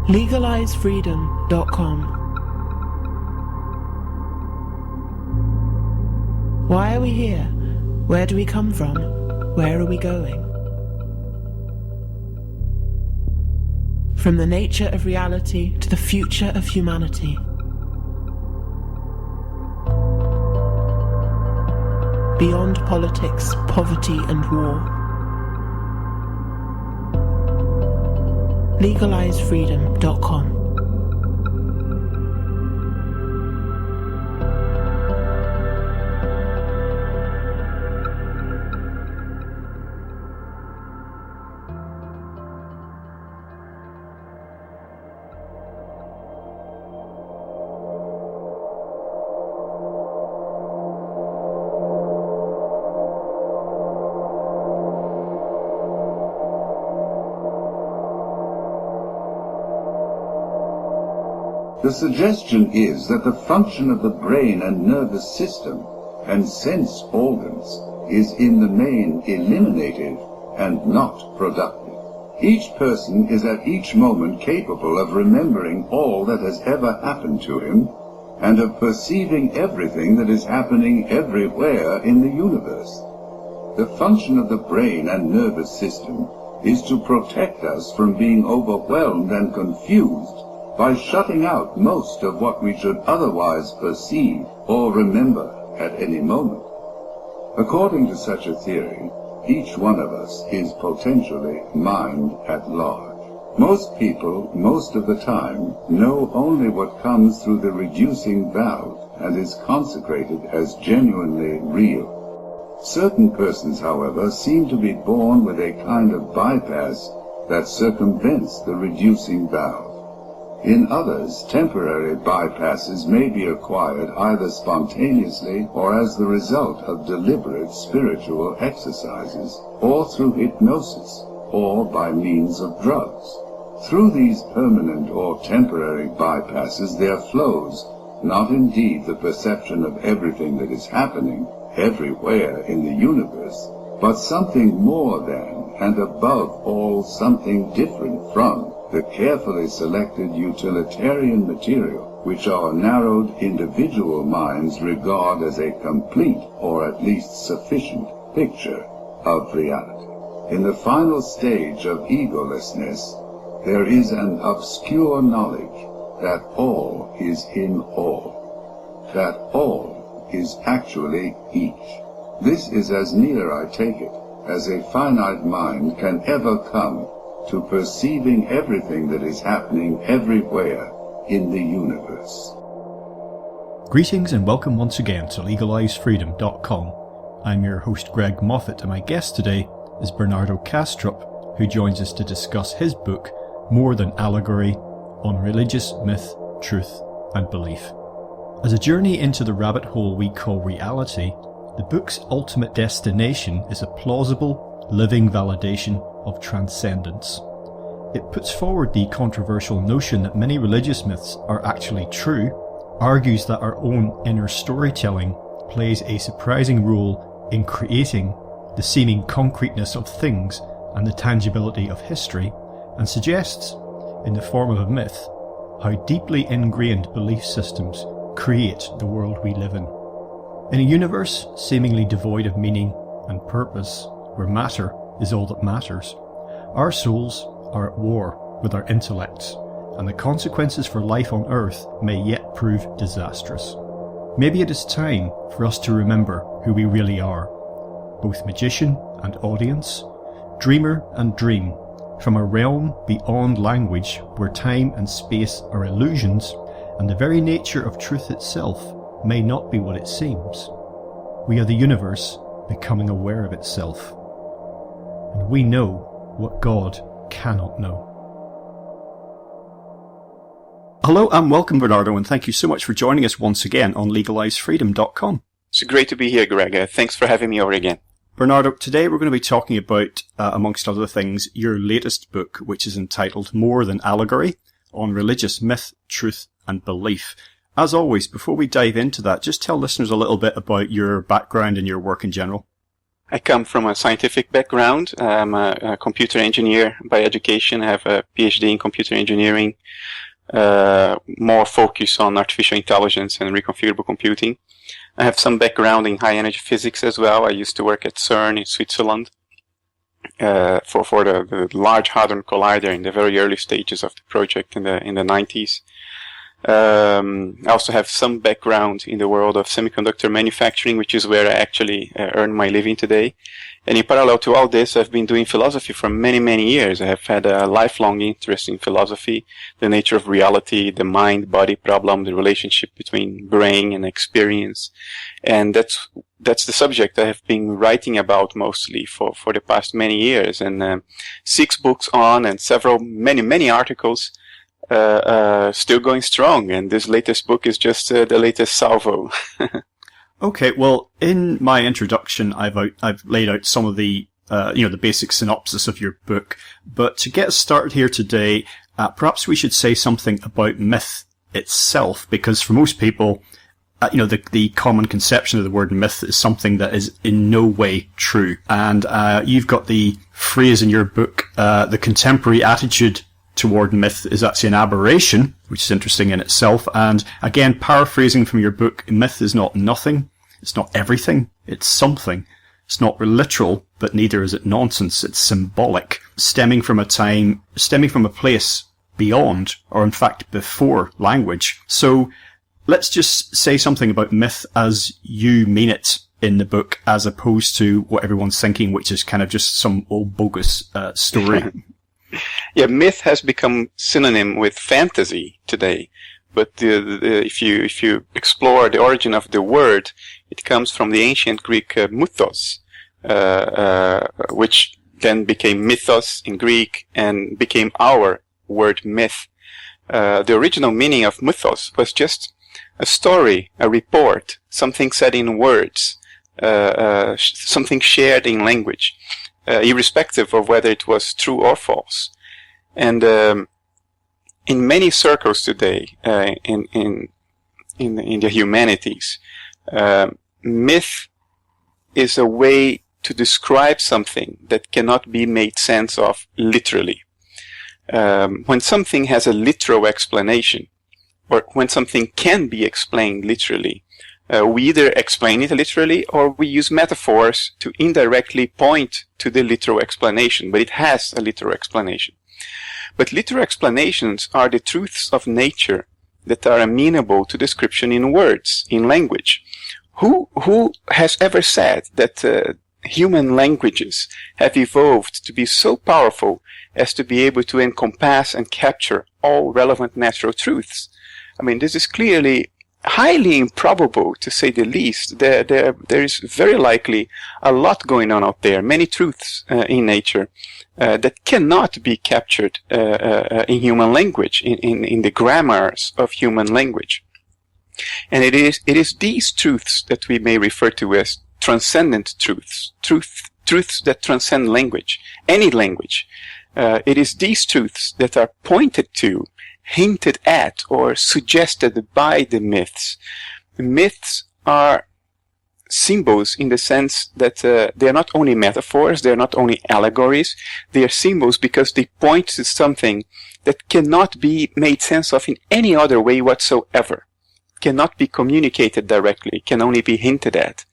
LegalizeFreedom.com. Why are we here? Where do we come from? Where are we going? From the nature of reality to the future of humanity. Beyond politics, poverty and war. LegalizeFreedom.com. The suggestion is that the function of the brain and nervous system and sense organs is in the main eliminative and not productive. Each person is at each moment capable of remembering all that has ever happened to him and of perceiving everything that is happening everywhere in the universe. The function of the brain and nervous system is to protect us from being overwhelmed and confused by shutting out most of what we should otherwise perceive or remember at any moment. According to such a theory, each one of us is potentially mind at large. Most people, most of the time, know only what comes through the reducing valve and is consecrated as genuinely real. Certain persons, however, seem to be born with a kind of bypass that circumvents the reducing valve. In others, temporary bypasses may be acquired either spontaneously or as the result of deliberate spiritual exercises, or through hypnosis, or by means of drugs. Through these permanent or temporary bypasses there flows, not indeed the perception of everything that is happening everywhere in the universe, but something more than and above all something different from the carefully selected utilitarian material which our narrowed individual minds regard as a complete or at least sufficient picture of reality. In the final stage of egolessness, there is an obscure knowledge that all is in all, that all is actually each. This is as near, I take it, as a finite mind can ever come to perceiving everything that is happening everywhere in the universe. Greetings and welcome once again to LegalizeFreedom.com. I'm your host Greg Moffat, and my guest today is Bernardo Kastrup, who joins us to discuss his book, More Than Allegory, on religious myth, truth and belief. As a journey into the rabbit hole we call reality, the book's ultimate destination is a plausible, living validation of transcendence. It puts forward the controversial notion that many religious myths are actually true, argues that our own inner storytelling plays a surprising role in creating the seeming concreteness of things and the tangibility of history, and suggests, in the form of a myth, how deeply ingrained belief systems create the world we live in. In a universe seemingly devoid of meaning and purpose, where matter is all that matters, our souls are at war with our intellects, and the consequences for life on Earth may yet prove disastrous. Maybe it is time for us to remember who we really are, both magician and audience, dreamer and dream, from a realm beyond language where time and space are illusions, and the very nature of truth itself may not be what it seems. We are the universe becoming aware of itself. And we know what God cannot know. Hello and welcome, Bernardo, and thank you so much for joining us once again on LegalizeFreedom.com. It's great to be here, Greg. Thanks for having me over again. Bernardo, today we're going to be talking about, amongst other things, your latest book, which is entitled More Than Allegory, on religious myth, truth and belief. As always, before we dive into that, just tell listeners a little bit about your background and your work in general. I come from a scientific background. I'm a computer engineer by education. I have a PhD in computer engineering, more focus on artificial intelligence and reconfigurable computing. I have some background in high energy physics as well. I used to work at CERN in Switzerland for the Large Hadron Collider in the very early stages of the project in the 90s. I also have some background in the world of semiconductor manufacturing, which is where I actually earn my living today. And in parallel to all this, I've been doing philosophy for many, many years. I have had a lifelong interest in philosophy, the nature of reality, the mind-body problem, the relationship between brain and experience. And that's the subject I have been writing about mostly for the past many years. And 6 books on and many articles still going strong, and this latest book is just the latest salvo. Okay, well, in my introduction, I've laid out some of the the basic synopsis of your book. But to get us started here today, perhaps we should say something about myth itself, because for most people, the common conception of the word myth is something that is in no way true. And you've got the phrase in your book, the contemporary attitude toward myth is actually an aberration, which is interesting in itself. And again, paraphrasing from your book, myth is not nothing, it's not everything, it's something. It's not literal, but neither is it nonsense, it's symbolic, stemming from a place beyond, or in fact before language. So let's just say something about myth as you mean it in the book, as opposed to what everyone's thinking, which is kind of just some old bogus story. Yeah, myth has become synonym with fantasy today. But if you explore the origin of the word, it comes from the ancient Greek mythos, which then became mythos in Greek and became our word myth. The original meaning of mythos was just a story, a report, something said in words, something shared in language. Irrespective of whether it was true or false. And in many circles today, in the humanities, myth is a way to describe something that cannot be made sense of literally. When something has a literal explanation, or when something can be explained literally, we either explain it literally or we use metaphors to indirectly point to the literal explanation, but it has a literal explanation. But literal explanations are the truths of nature that are amenable to description in words, in language. Who has ever said that human languages have evolved to be so powerful as to be able to encompass and capture all relevant natural truths? I mean, this is clearly highly improbable, to say the least. There is very likely a lot going on out there, many truths in nature that cannot be captured in human language, in the grammars of human language. And it is these truths that we may refer to as transcendent truths, truths that transcend language, any language. It is these truths that are pointed to, hinted at, or suggested by the myths. Myths are symbols in the sense that they are not only metaphors, they are not only allegories, they are symbols because they point to something that cannot be made sense of in any other way whatsoever, cannot be communicated directly, can only be hinted at.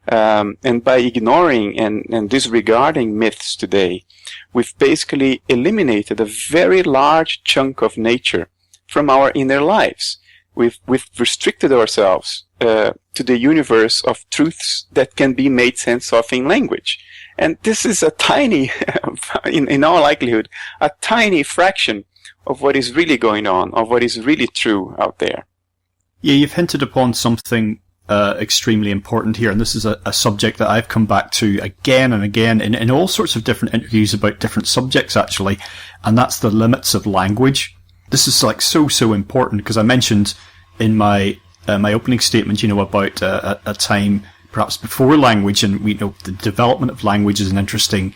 And by ignoring and disregarding myths today, we've basically eliminated a very large chunk of nature from our inner lives. We've restricted ourselves to the universe of truths that can be made sense of in language. And this is a tiny, in all likelihood, a tiny fraction of what is really going on, of what is really true out there. Yeah, you've hinted upon something extremely important here, and this is a subject that I've come back to again and again in all sorts of different interviews about different subjects, actually, and that's the limits of language. This is like so important, because I mentioned in my opening statement, about a time perhaps before language, and the development of language is an interesting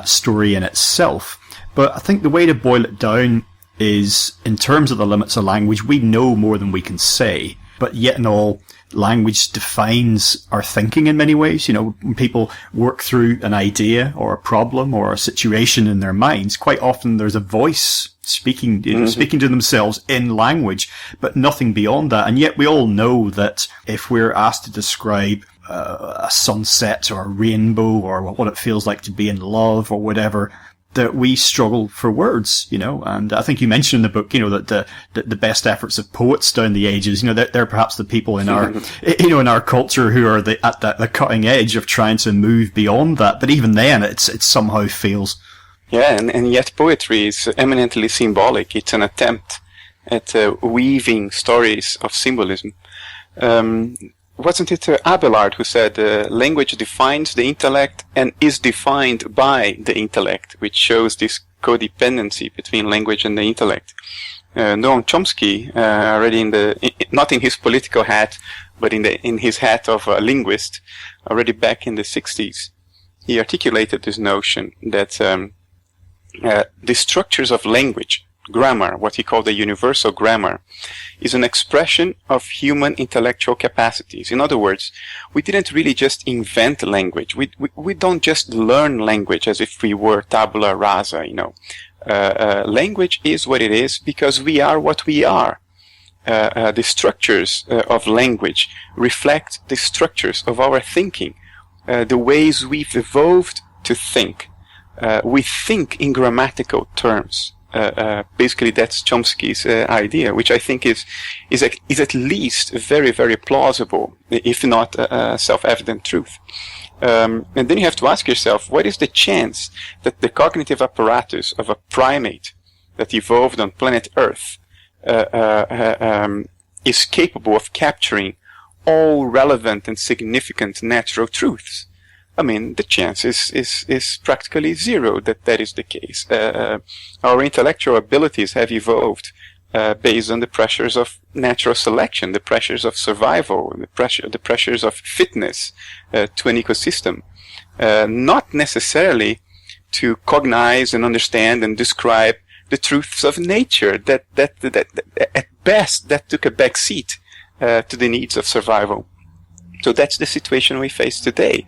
story in itself. But I think the way to boil it down is, in terms of the limits of language, we know more than we can say, but yet in all, language defines our thinking in many ways. You know, when people work through an idea or a problem or a situation in their minds, quite often there's a voice speaking to themselves in language, but nothing beyond that. And yet we all know that if we're asked to describe a sunset or a rainbow or what it feels like to be in love or whatever, that we struggle for words, you know. And I think you mentioned in the book, you know, that the best efforts of poets down the ages, you know, they're perhaps the people in our, you know, in our culture who are at the cutting edge of trying to move beyond that. But even then, it somehow fails. Yeah, and yet poetry is eminently symbolic. It's an attempt at weaving stories of symbolism. Wasn't it Abelard who said, language defines the intellect and is defined by the intellect, which shows this codependency between language and the intellect. Noam Chomsky, already not in his political hat, but in his hat of a linguist, already back in the 60s, he articulated this notion that the structures of language, grammar, what he called the universal grammar, is an expression of human intellectual capacities. In other words, we didn't really just invent language. We don't just learn language as if we were tabula rasa, you know. Language is what it is because we are what we are. The structures of language reflect the structures of our thinking, the ways we've evolved to think. We think in grammatical terms. Basically, that's Chomsky's idea, which I think is at least very, very plausible, if not a self-evident truth. And then you have to ask yourself, what is the chance that the cognitive apparatus of a primate that evolved on planet Earth is capable of capturing all relevant and significant natural truths? I mean, the chance is practically zero that is the case. Our intellectual abilities have evolved based on the pressures of natural selection, the pressures of survival, the pressures of fitness to an ecosystem, not necessarily to cognize and understand and describe the truths of nature that at best that took a back seat to the needs of survival. So that's the situation we face today.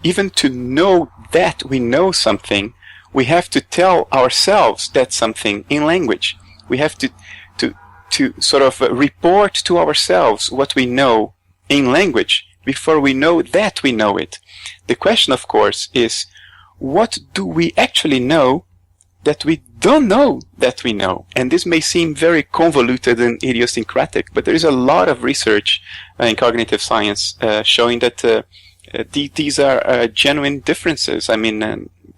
Even to know that we know something, we have to tell ourselves that something in language. We have to sort of report to ourselves what we know in language before we know that we know it. The question, of course, is what do we actually know that we don't know that we know? And this may seem very convoluted and idiosyncratic, but there is a lot of research in cognitive science showing that these are genuine differences. I mean,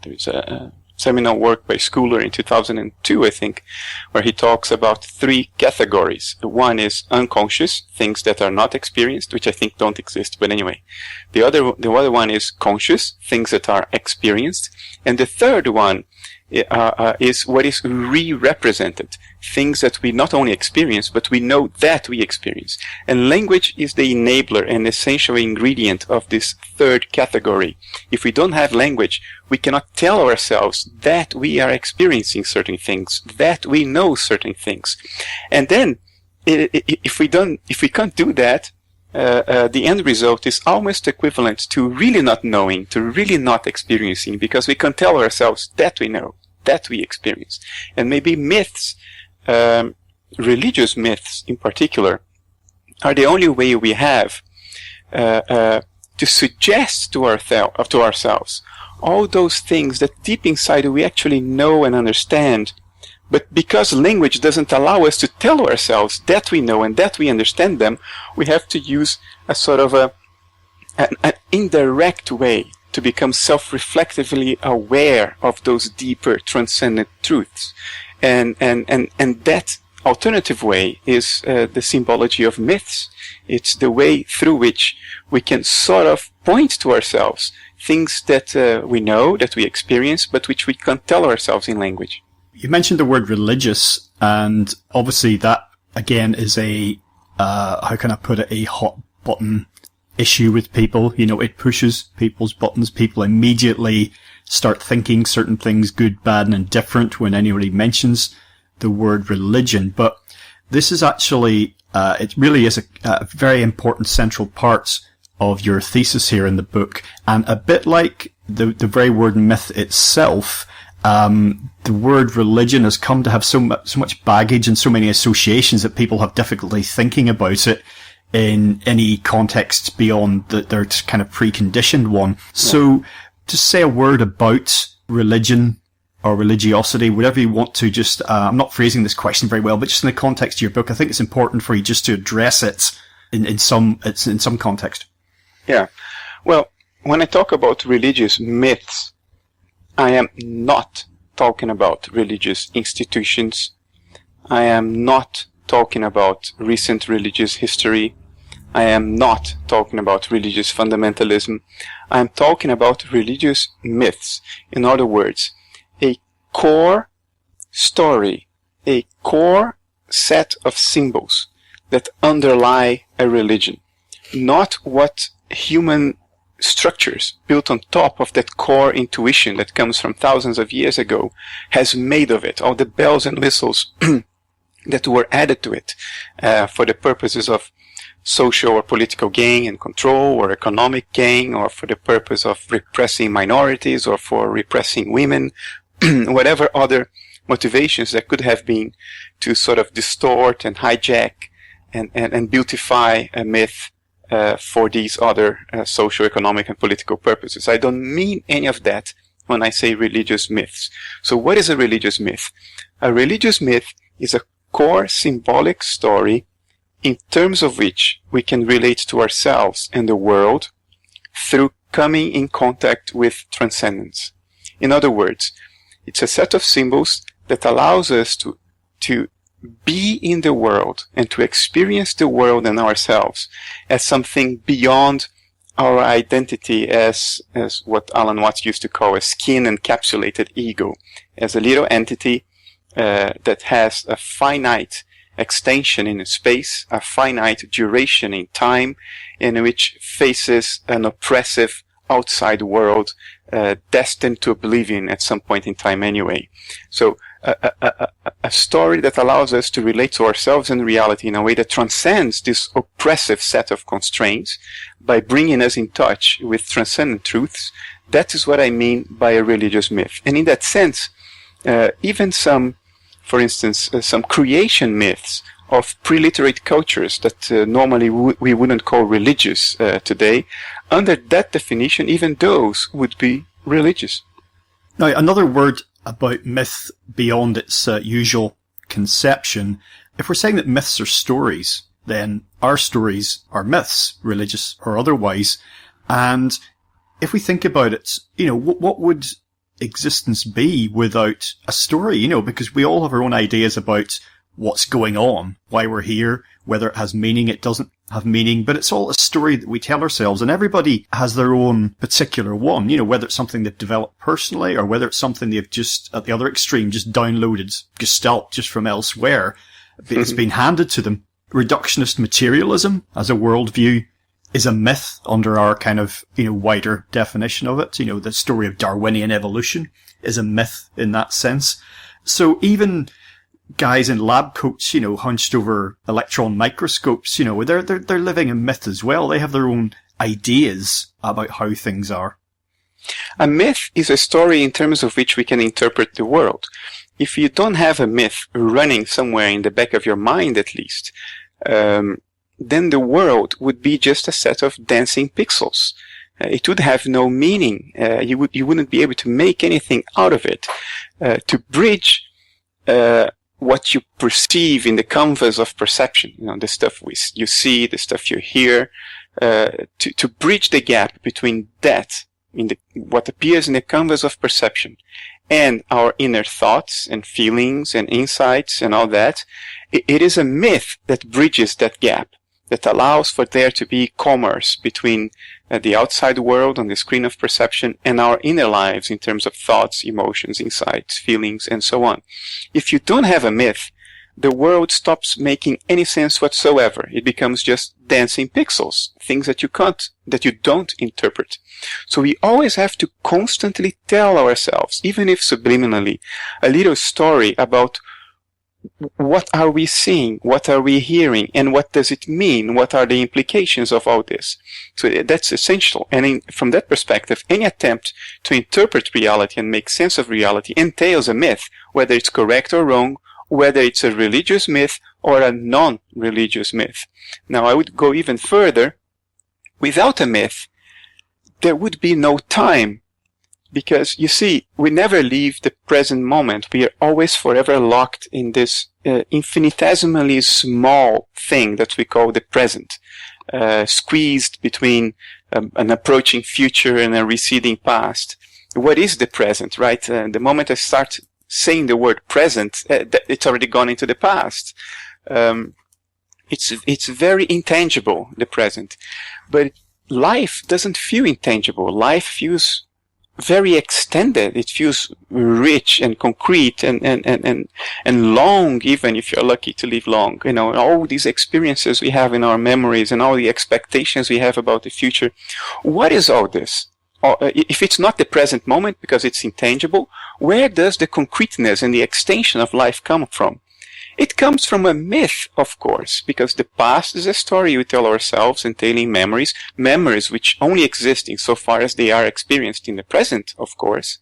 there's a seminal work by Schooler in 2002, I think, where he talks about 3 categories. One is unconscious, things that are not experienced, which I think don't exist, but anyway. The other one is conscious, things that are experienced. And the third one is what is re-represented, things that we not only experience, but we know that we experience. And language is the enabler and essential ingredient of this third category. If we don't have language, we cannot tell ourselves that we are experiencing certain things, that we know certain things. And then, if we can't do that, the end result is almost equivalent to really not knowing, to really not experiencing, because we can't tell ourselves that we know, that we experience. And maybe myths, religious myths in particular, are the only way we have to suggest to ourselves all those things that deep inside we actually know and understand. But because language doesn't allow us to tell ourselves that we know and that we understand them, we have to use a sort of an indirect way to become self-reflectively aware of those deeper transcendent truths. And that alternative way is the symbology of myths. It's the way through which we can sort of point to ourselves things that we know, that we experience, but which we can't tell ourselves in language. You mentioned the word religious, and obviously that, again, is a hot button issue with people. You know, it pushes people's buttons. People immediately start thinking certain things, good, bad, and indifferent when anybody mentions the word religion. But this is actually It really is a very important central part of your thesis here in the book, and a bit like the very word myth itself, the word religion has come to have so much baggage and so many associations that people have difficulty thinking about it in any context beyond their kind of preconditioned one. So, to say a word about religion or religiosity, whatever you want to, just, I'm not phrasing this question very well, but just in the context of your book, I think it's important for you just to address it in some context. Yeah. Well, when I talk about religious myths, I am not talking about religious institutions. I am not talking about recent religious history. I am not talking about religious fundamentalism. I am talking about religious myths. In other words, a core story, a core set of symbols that underlie a religion. Not what human structures built on top of that core intuition that comes from thousands of years ago has made of it, all the bells and whistles that were added to it for the purposes of social or political gain and control, or economic gain, or for the purpose of repressing minorities, or for repressing women, whatever other motivations there could have been to sort of distort and hijack and beautify a myth for these other social, economic, and political purposes. I don't mean any of that when I say religious myths. So what is a religious myth? A religious myth is a core symbolic story in terms of which we can relate to ourselves and the world through coming in contact with transcendence. In other words, it's a set of symbols that allows us to be in the world and to experience the world and ourselves as something beyond our identity, as what Alan Watts used to call a skin-encapsulated ego, as a little entity that has a finite extension in space, a finite duration in time, in which faces an oppressive outside world destined to oblivion at some point in time anyway. So a story that allows us to relate to ourselves and reality in a way that transcends this oppressive set of constraints by bringing us in touch with transcendent truths. That is what I mean by a religious myth. And in that sense, even some, for instance, some creation myths of pre-literate cultures that normally we wouldn't call religious today, under that definition, even those would be religious. Now, another word about myth beyond its usual conception. If we're saying that myths are stories, then our stories are myths, religious or otherwise. And if we think about it, what would existence be without a story? Because we all have our own ideas about what's going on, why we're here, whether it has meaning, it doesn't have meaning, but it's all a story that we tell ourselves, and everybody has their own particular one, whether it's something they've developed personally, or whether it's something they've just, at the other extreme, just downloaded Gestalt just from elsewhere. It's been handed to them. Reductionist materialism as a worldview is a myth under our kind of, wider definition of it. The story of Darwinian evolution is a myth in that sense. So even guys in lab coats, hunched over electron microscopes, they're living a myth as well. They have their own ideas about how things are. A myth is a story in terms of which we can interpret the world. If you don't have a myth running somewhere in the back of your mind, at least, then the world would be just a set of dancing pixels. It would have no meaning. You wouldn't be able to make anything out of it. To bridge what you perceive in the canvas of perception, the stuff you see, the stuff you hear, to bridge the gap between that, what appears in the canvas of perception, and our inner thoughts and feelings and insights and all that, it is a myth that bridges that gap, that allows for there to be commerce between the outside world on the screen of perception and our inner lives in terms of thoughts, emotions, insights, feelings, and so on. If you don't have a myth, the world stops making any sense whatsoever. It becomes just dancing pixels, things that you don't interpret. So we always have to constantly tell ourselves, even if subliminally, a little story about what are we seeing? What are we hearing? And what does it mean? What are the implications of all this? So that's essential. And from that perspective, any attempt to interpret reality and make sense of reality entails a myth, whether it's correct or wrong, whether it's a religious myth or a non-religious myth. Now, I would go even further. Without a myth, there would be no time. Because, you see, we never leave the present moment. We are always forever locked in this infinitesimally small thing that we call the present, squeezed between an approaching future and a receding past. What is the present, right? The moment I start saying the word present, it's already gone into the past. It's very intangible, the present. But life doesn't feel intangible. Life feels very extended. It feels rich and concrete and long, even if you're lucky to live long. You know, all these experiences we have in our memories and all the expectations we have about the future. What is all this? If it's not the present moment because it's intangible, where does the concreteness and the extension of life come from? It comes from a myth, of course, because the past is a story we tell ourselves entailing memories which only exist insofar as they are experienced in the present, of course,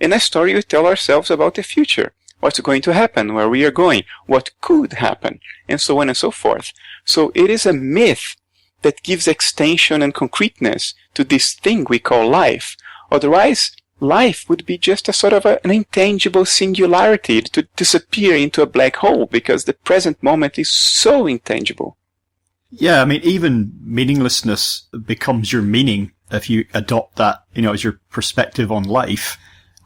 and a story we tell ourselves about the future, what's going to happen, where we are going, what could happen, and so on and so forth. So it is a myth that gives extension and concreteness to this thing we call life. Otherwise, life would be just a sort of an intangible singularity to disappear into a black hole because the present moment is so intangible. Yeah, I mean, even meaninglessness becomes your meaning if you adopt that, you know, as your perspective on life.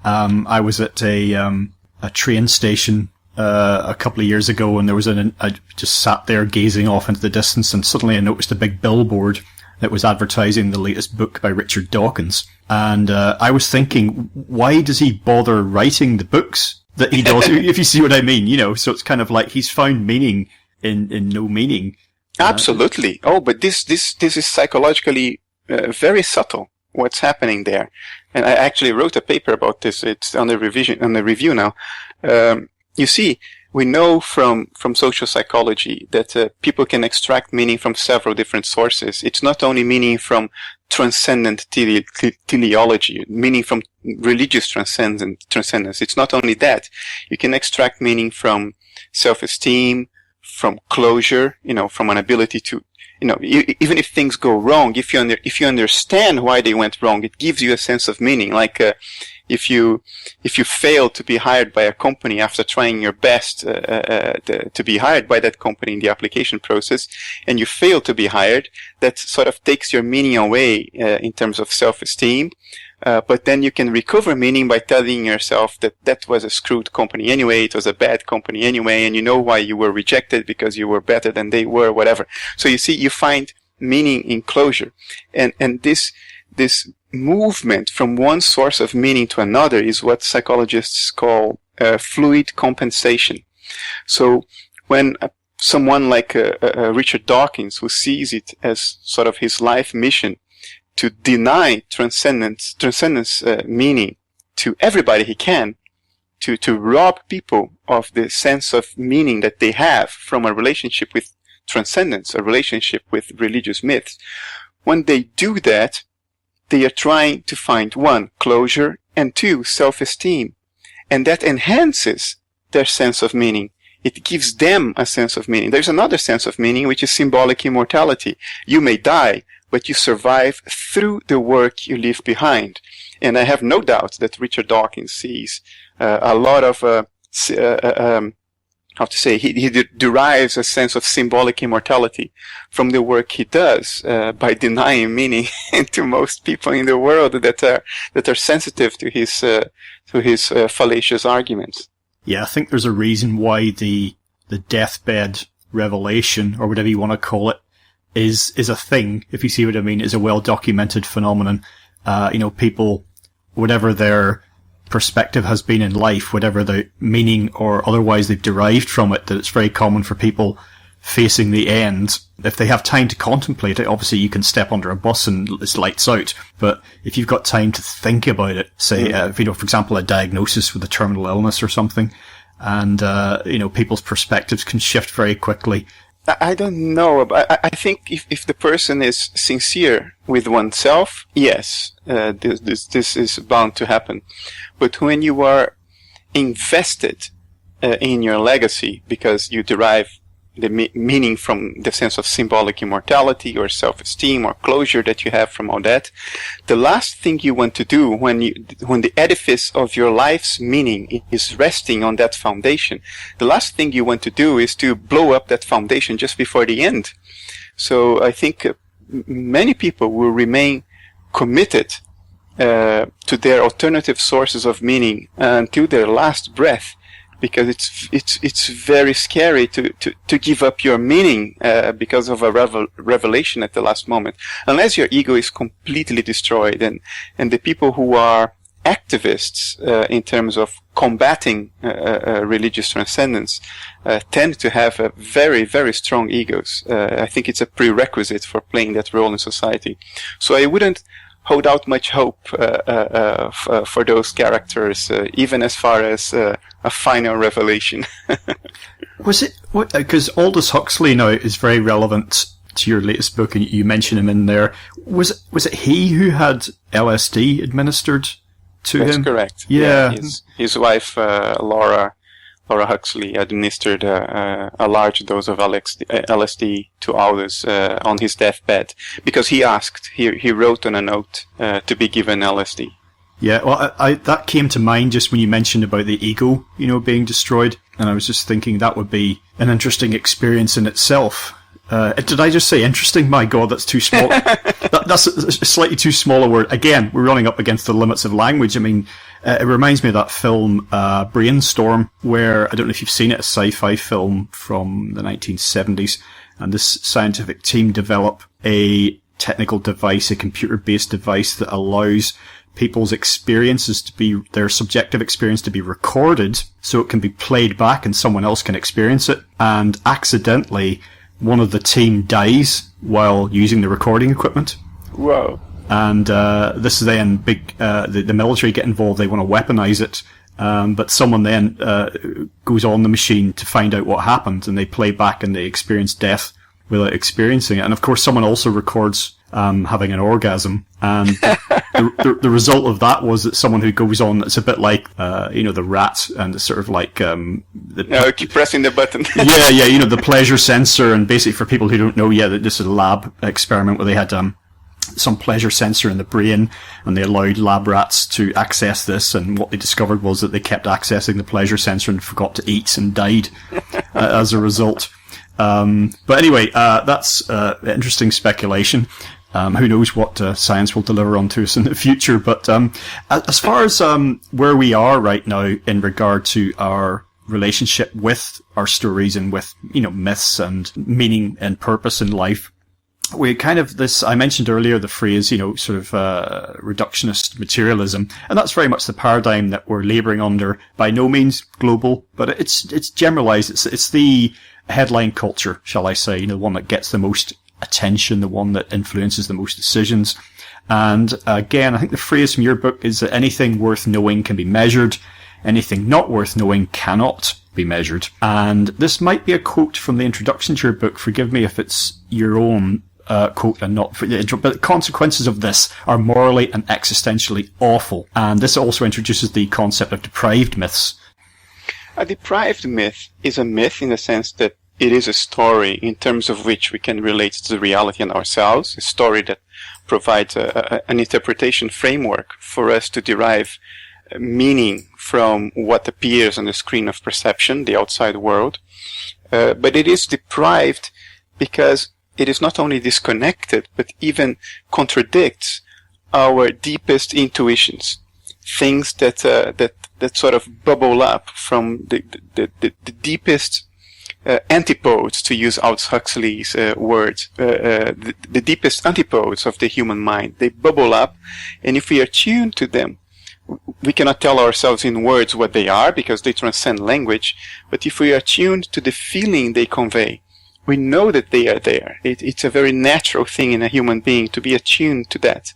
I was at a train station a couple of years ago, and there was I just sat there gazing off into the distance, and suddenly I noticed a big billboard that was advertising the latest book by Richard Dawkins. And I was thinking, why does he bother writing the books that he does? If you see what I mean, you know, so it's kind of like he's found meaning in no meaning. Absolutely. But this is psychologically very subtle, what's happening there. And I actually wrote a paper about this. It's on the review now. You see, we know from social psychology that people can extract meaning from several different sources. It's not only meaning from transcendent teleology, meaning from religious transcendence. It's not only that. You can extract meaning from self-esteem, from closure, you know, from an ability to, you know, even if things go wrong, if you understand why they went wrong, it gives you a sense of meaning. Like, if you fail to be hired by a company after trying your best to be hired by that company in the application process, and you fail to be hired, that sort of takes your meaning away in terms of self-esteem. But then you can recover meaning by telling yourself that that was a screwed company anyway, it was a bad company anyway, and you know why you were rejected, because you were better than they were, whatever. So you see, you find meaning in closure. And this movement from one source of meaning to another is what psychologists call fluid compensation. So when someone like Richard Dawkins, who sees it as sort of his life mission to deny transcendence meaning to everybody he can, to rob people of the sense of meaning that they have from a relationship with transcendence, a relationship with religious myths, when they do that, they are trying to find, one, closure, and two, self-esteem. And that enhances their sense of meaning. It gives them a sense of meaning. There's another sense of meaning, which is symbolic immortality. You may die, but you survive through the work you leave behind. And I have no doubt that Richard Dawkins sees a lot of, he derives a sense of symbolic immortality from the work he does by denying meaning to most people in the world that are sensitive to his fallacious arguments. Yeah, I think there's a reason why the deathbed revelation, or whatever you want to call it, is a thing, if you see what I mean, is a well-documented phenomenon. People, whatever their perspective has been in life, whatever the meaning or otherwise they've derived from it, that it's very common for people facing the end. If they have time to contemplate it, obviously you can step under a bus and it's lights out. But if you've got time to think about it, say, for example, a diagnosis with a terminal illness or something, and people's perspectives can shift very quickly. I don't know. I think if the person is sincere with oneself, yes, this is bound to happen. But when you are invested in your legacy because you derive the meaning from the sense of symbolic immortality or self-esteem or closure that you have from all that, the last thing you want to do when the edifice of your life's meaning is resting on that foundation, the last thing you want to do is to blow up that foundation just before the end. So I think many people will remain committed to their alternative sources of meaning until their last breath, because it's very scary to give up your meaning because of a revelation at the last moment, unless your ego is completely destroyed. And the people who are activists in terms of combating religious transcendence tend to have very, very strong egos. I think it's a prerequisite for playing that role in society. So I wouldn't hold out much hope for those characters, even as far as a final revelation. Was it, because Aldous Huxley now is very relevant to your latest book, and you mention him in there. Was it he who had LSD administered to him? That's correct. Yeah. His wife, Laura Huxley, administered a large dose of LSD to Aldous on his deathbed, because he asked, he wrote on a note to be given LSD. Yeah, well, that came to mind just when you mentioned about the ego, being destroyed, and I was just thinking that would be an interesting experience in itself. Did I just say interesting? My God, that's too small. That's a slightly too small a word. Again, we're running up against the limits of language. I mean, it reminds me of that film, Brainstorm, where, I don't know if you've seen it, a sci-fi film from the 1970s, and this scientific team develop a technical device, a computer-based device that allows people's experiences to be, their subjective experience to be recorded so it can be played back and someone else can experience it. And accidentally, one of the team dies while using the recording equipment. Whoa. And this is then the military get involved, they want to weaponize it. But someone then goes on the machine to find out what happened, and they play back and they experience death without experiencing it. And of course, someone also records having an orgasm, and the result of that was that someone who goes on, it's a bit like the rat, and it's sort of like keep pressing the button. yeah, the pleasure sensor. And basically, for people who don't know, this is a lab experiment where they had some pleasure sensor in the brain, and they allowed lab rats to access this, and what they discovered was that they kept accessing the pleasure sensor and forgot to eat and died as a result. But anyway, that's interesting speculation. Who knows what science will deliver onto us in the future. But as far as where we are right now in regard to our relationship with our stories and with myths and meaning and purpose in life, we kind of I mentioned earlier the phrase sort of reductionist materialism, and that's very much the paradigm that we're labouring under. By no means global, but it's generalised. It's the headline culture, shall I say, the one that gets the most attention, the one that influences the most decisions. And again, I think the phrase from your book is that anything worth knowing can be measured, anything not worth knowing cannot be measured. And this might be a quote from the introduction to your book. Forgive me if it's your own quote and not for the intro, but the consequences of this are morally and existentially awful. And this also introduces the concept of deprived myths. A deprived myth is a myth in the sense that it is a story in terms of which we can relate to the reality and ourselves, a story that provides an interpretation framework for us to derive meaning from what appears on the screen of perception, the outside world. But it is deprived because it is not only disconnected, but even contradicts our deepest intuitions, things that sort of bubble up from the deepest antipodes, to use Aldous Huxley's words, the deepest antipodes of the human mind. They bubble up, and if we are tuned to them, we cannot tell ourselves in words what they are because they transcend language, but if we are tuned to the feeling they convey, We know that they are there. It's a very natural thing in a human being to be attuned to that.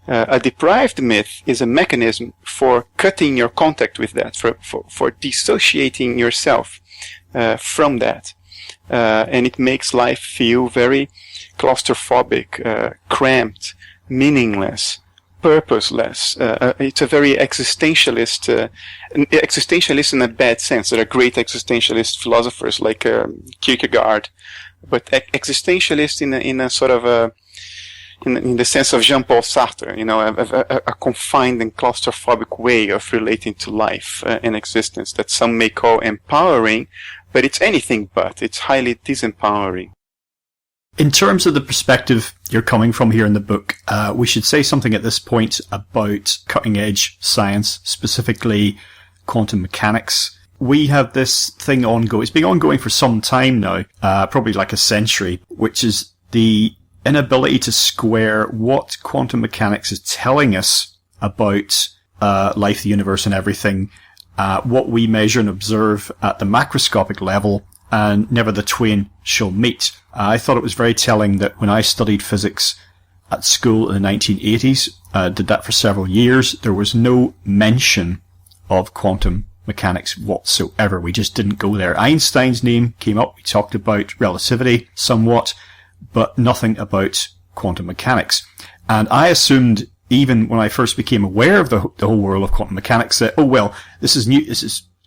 A deprived myth is a mechanism for cutting your contact with that, for dissociating yourself from that. And it makes life feel very claustrophobic, cramped, meaningless, purposeless. It's a very existentialist in a bad sense. There are great existentialist philosophers like Kierkegaard, but existentialist in a sort of in the sense of Jean-Paul Sartre, a confined and claustrophobic way of relating to life and existence that some may call empowering, but it's anything but. It's highly disempowering. In terms of the perspective you're coming from here in the book, we should say something at this point about cutting-edge science, specifically quantum mechanics. We have this thing ongoing. It's been ongoing for some time now, probably like a century, which is the inability to square what quantum mechanics is telling us about life, the universe, and everything, what we measure and observe at the macroscopic level, and never the twain shall meet. I thought it was very telling that when I studied physics at school in the 1980s, did that for several years, there was no mention of quantum mechanics whatsoever. We just didn't go there. Einstein's name came up. We talked about relativity somewhat, but nothing about quantum mechanics. And I assumed, even when I first became aware of the whole world of quantum mechanics, that, oh well, this is new,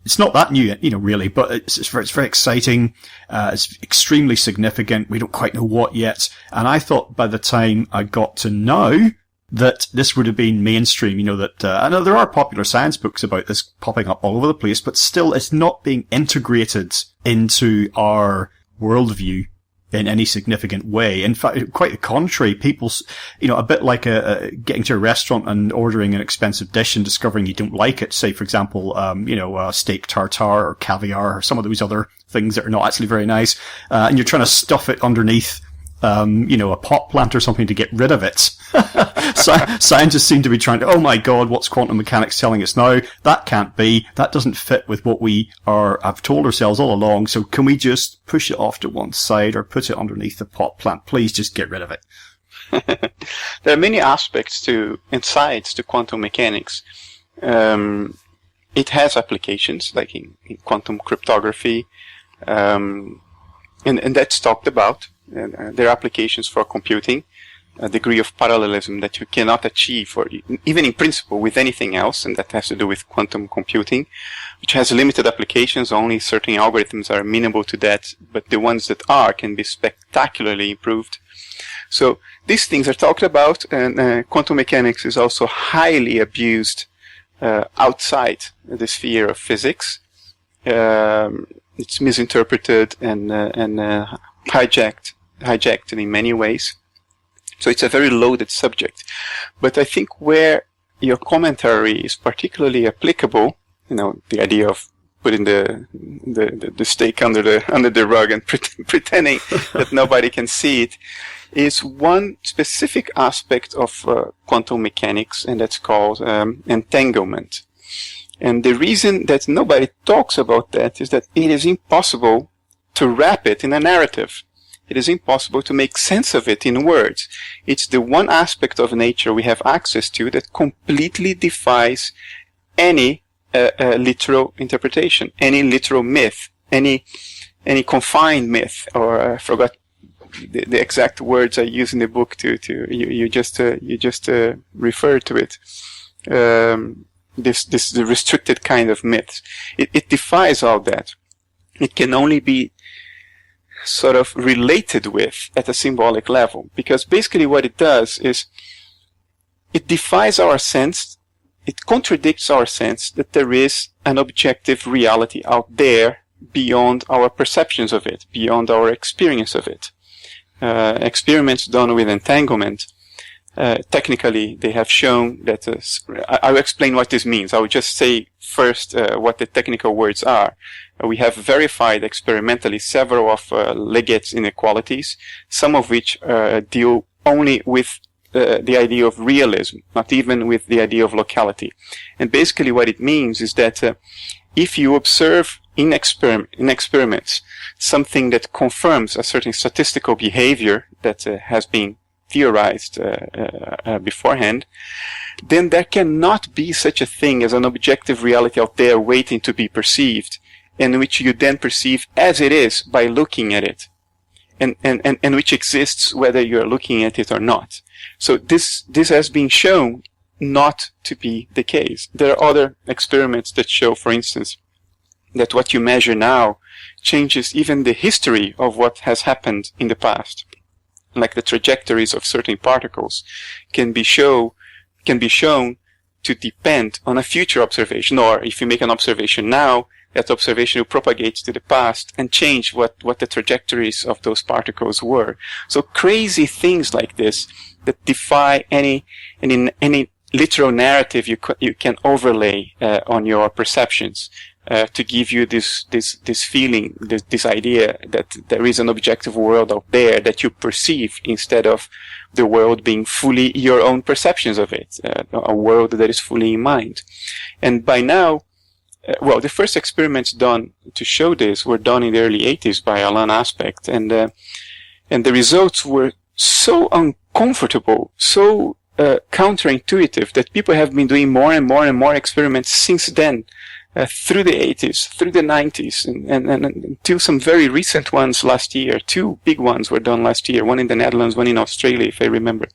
it's not that new, really, but it's very exciting. It's extremely significant. We don't quite know what yet. And I thought by the time I got to now that this would have been mainstream, that, I know there are popular science books about this popping up all over the place, but still it's not being integrated into our worldview in any significant way. In fact, quite the contrary. People, a bit like getting to a restaurant and ordering an expensive dish and discovering you don't like it. Say, for example, steak tartare or caviar or some of those other things that are not actually very nice. And you're trying to stuff it underneath, a pot plant or something to get rid of it. Scientists seem to be trying to, oh my God, what's quantum mechanics telling us now? That can't be. That doesn't fit with what we have told ourselves all along. So can we just push it off to one side or put it underneath the pot plant? Please just get rid of it. There are many aspects and sides to quantum mechanics. It has applications, like in quantum cryptography, and that's talked about. There are applications for computing, a degree of parallelism that you cannot achieve, or even in principle, with anything else, and that has to do with quantum computing, which has limited applications. Only certain algorithms are amenable to that, but the ones that are can be spectacularly improved. So these things are talked about, and quantum mechanics is also highly abused outside the sphere of physics. It's misinterpreted and hijacked in many ways. So it's a very loaded subject. But I think where your commentary is particularly applicable, the idea of putting the stake under the rug and pretending that nobody can see it, is one specific aspect of quantum mechanics, and that's called entanglement. And the reason that nobody talks about that is that it is impossible to wrap it in a narrative. It is impossible to make sense of it in words. It's the one aspect of nature we have access to that completely defies any literal interpretation, any literal myth, any confined myth, or I forgot the exact words I use in the book you just referred to it. This the restricted kind of myths. It defies all that. It can only be sort of related with at a symbolic level, because basically what it does is it defies our sense, it contradicts our sense that there is an objective reality out there beyond our perceptions of it, beyond our experience of it. Experiments done with entanglement, technically they have shown that, I'll explain what this means. I will just say first what the technical words are. We have verified experimentally several of Leget's inequalities, some of which deal only with the idea of realism, not even with the idea of locality. And basically what it means is that if you observe in experiments something that confirms a certain statistical behavior that has been theorized beforehand, then there cannot be such a thing as an objective reality out there waiting to be perceived, and which you then perceive as it is by looking at it, and which exists whether you're looking at it or not. So this has been shown not to be the case. There are other experiments that show, for instance, that what you measure now changes even the history of what has happened in the past. Like the trajectories of certain particles can be shown to depend on a future observation, or if you make an observation now, that observation will propagate to the past and change what the trajectories of those particles were. So crazy things like this that defy any literal narrative you can overlay on your perceptions to give you this feeling, this idea that there is an objective world out there that you perceive instead of the world being fully your own perceptions of it, a world that is fully in mind. And by now, the first experiments done to show this were done in the early 80s by Alain Aspect, and the results were so uncomfortable, so counterintuitive, that people have been doing more and more and more experiments since then, through the 80s, through the 90s, and until some very recent ones last year. 2 big ones were done last year, one in the Netherlands, one in Australia, if I remember,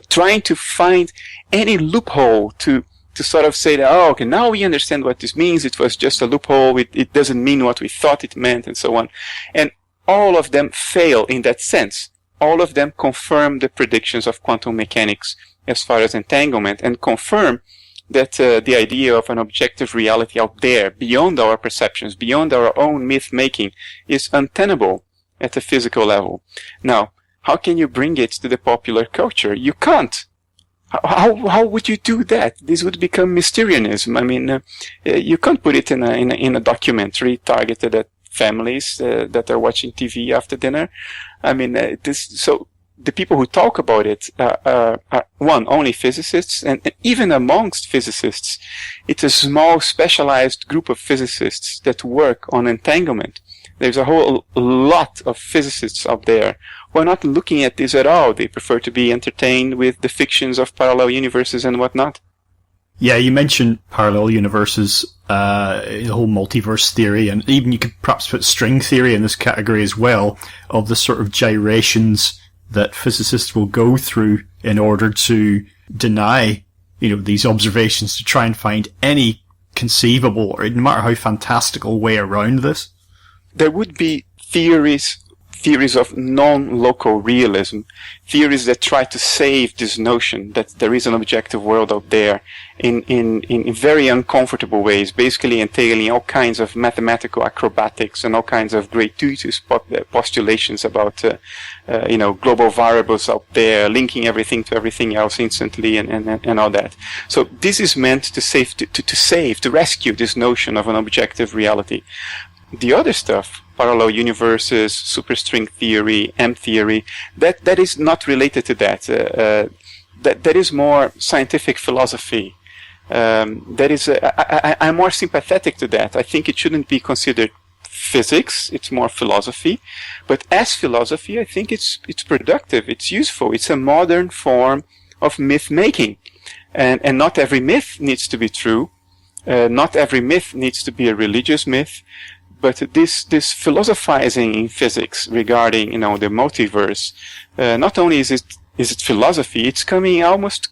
trying to find any loophole to sort of say that, oh, okay, now we understand what this means. It was just a loophole. It doesn't mean what we thought it meant, and so on. And all of them fail in that sense. All of them confirm the predictions of quantum mechanics as far as entanglement, and confirm that the idea of an objective reality out there, beyond our perceptions, beyond our own myth-making, is untenable at a physical level. Now, how can you bring it to the popular culture? You can't. How would you do that? This would become Mysterianism. I mean, you can't put it in a documentary targeted at families that are watching TV after dinner. I mean, so the people who talk about it are only physicists, and even amongst physicists, it's a small specialized group of physicists that work on entanglement. There's a whole lot of physicists out there who are not looking at this at all. They prefer to be entertained with the fictions of parallel universes and whatnot. Yeah, you mentioned parallel universes, the whole multiverse theory, and even you could perhaps put string theory in this category as well, of the sort of gyrations that physicists will go through in order to deny, these observations, to try and find any conceivable, or no matter how fantastical, way around this. There would be theories of non-local realism, theories that try to save this notion that there is an objective world out there in very uncomfortable ways, basically entailing all kinds of mathematical acrobatics and all kinds of gratuitous postulations about global variables out there, linking everything to everything else instantly, and all that. So this is meant to rescue this notion of an objective reality. The other stuff, parallel universes, superstring theory, M theory, that is not related to that. That is more scientific philosophy. I'm more sympathetic to that. I think it shouldn't be considered physics. It's more philosophy. But as philosophy, I think it's productive. It's useful. It's a modern form of myth making, and not every myth needs to be true. Not every myth needs to be a religious myth. But this philosophizing in physics regarding, the multiverse, not only is it philosophy, it's coming almost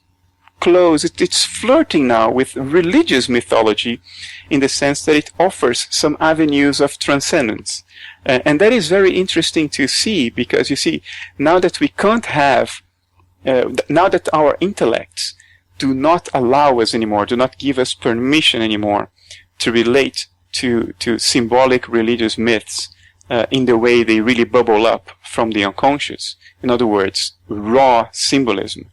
close. It's flirting now with religious mythology, in the sense that it offers some avenues of transcendence, and that is very interesting to see, because you see, now that we can't have, now that our intellects do not allow us anymore, do not give us permission anymore to relate to symbolic religious myths in the way they really bubble up from the unconscious. In other words, raw symbolism.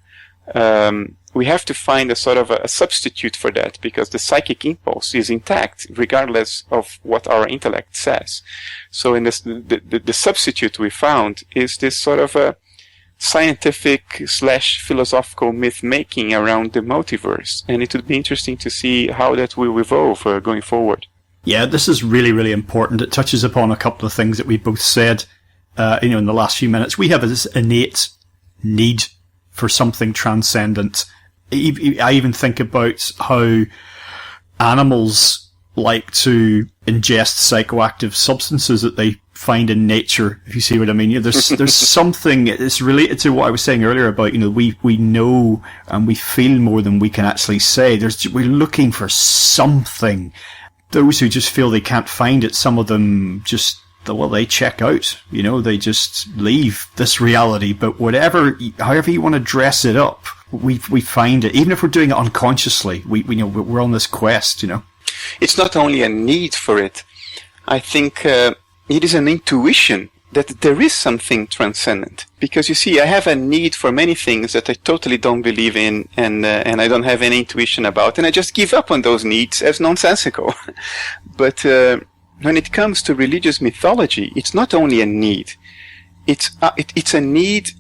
We have to find a sort of a substitute for that, because the psychic impulse is intact regardless of what our intellect says. So in this, the substitute we found is this sort of a scientific / philosophical myth making around the multiverse, and it would be interesting to see how that will evolve going forward. Yeah, this is really, really important. It touches upon a couple of things that we both said, in the last few minutes. We have this innate need for something transcendent. I even think about how animals like to ingest psychoactive substances that they find in nature, if you see what I mean. There's something, it's related to what I was saying earlier about, we know and we feel more than we can actually say. We're looking for something. Those who just feel they can't find it, some of them they check out, they just leave this reality. But however you want to dress it up, we find it, even if we're doing it unconsciously. We're on this quest, It's not only a need for it. I think it is an intuition that there is something transcendent. Because you see, I have a need for many things that I totally don't believe in, and I don't have any intuition about, and I just give up on those needs as nonsensical. But when it comes to religious mythology, it's not only a need. It's a need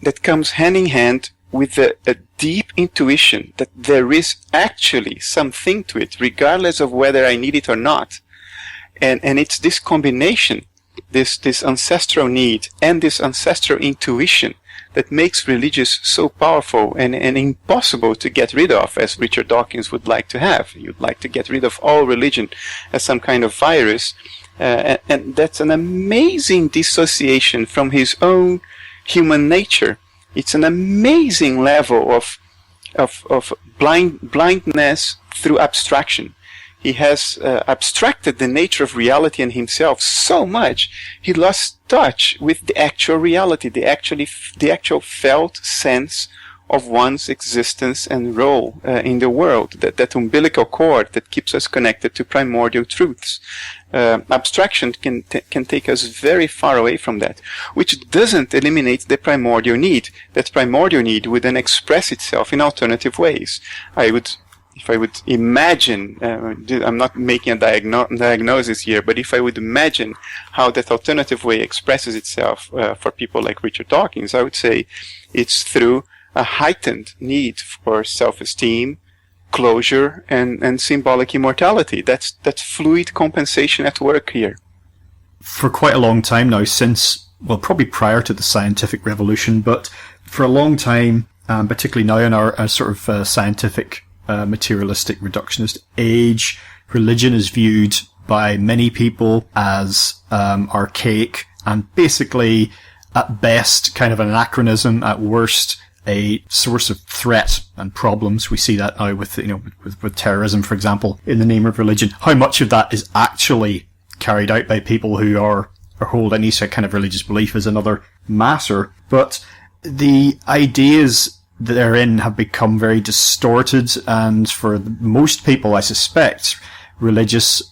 that comes hand in hand with a deep intuition that there is actually something to it, regardless of whether I need it or not. And it's this combination, this ancestral need and this ancestral intuition that makes religious so powerful and impossible to get rid of, as Richard Dawkins would like to have. You'd like to get rid of all religion as some kind of virus. And that's an amazing dissociation from his own human nature. It's an amazing level of blindness through abstraction. He has abstracted the nature of reality and himself so much, he lost touch with the actual reality, the actual felt sense of one's existence and role in the world, that umbilical cord that keeps us connected to primordial truths. Abstraction can take us very far away from that, which doesn't eliminate the primordial need. That primordial need would then express itself in alternative ways. If I would imagine, I'm not making a diagnosis here, but if I would imagine how that alternative way expresses itself for people like Richard Dawkins, I would say it's through a heightened need for self-esteem, closure, and symbolic immortality. That's fluid compensation at work here. For quite a long time now, probably prior to the scientific revolution, but for a long time, particularly now in our sort of scientific materialistic reductionist age, religion is viewed by many people as archaic and basically, at best, kind of an anachronism, at worst, a source of threat and problems. We see that now with terrorism, for example, in the name of religion. How much of that is actually carried out by people who are hold any kind of religious belief is another matter. But the ideas therein have become very distorted, and for most people, I suspect, religious